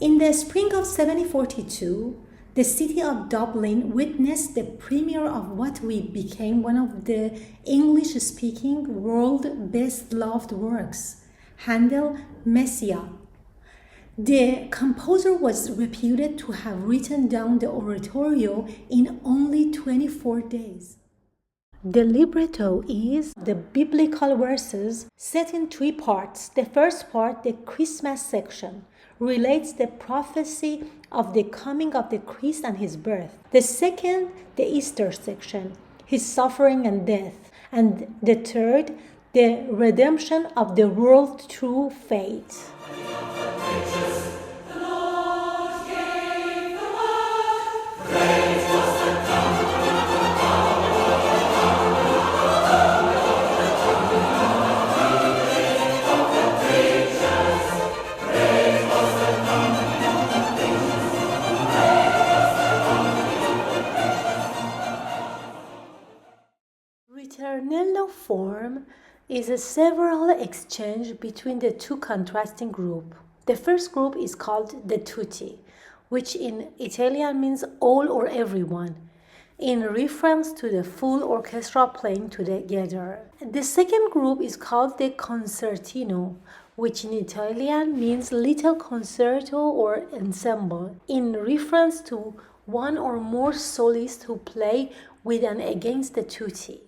In the spring of 1742, the city of Dublin witnessed the premiere of what became one of the English-speaking world's best-loved works, Handel Messiah. The composer was reputed to have written down the Oratorio in only 24 days. The libretto is the biblical verses set in 3 parts. The first part, the Christmas section, relates the prophecy of the coming of the Christ and his birth. The second, the Easter section, his suffering and death. And the third, the redemption of the world through faith. Ritornello form is a several exchange between the 2 contrasting groups. The first group is called the tutti, which in Italian means all or everyone, in reference to the full orchestra playing together. The second group is called the concertino, which in Italian means little concerto or ensemble, in reference to one or more solists who play with and against the tutti.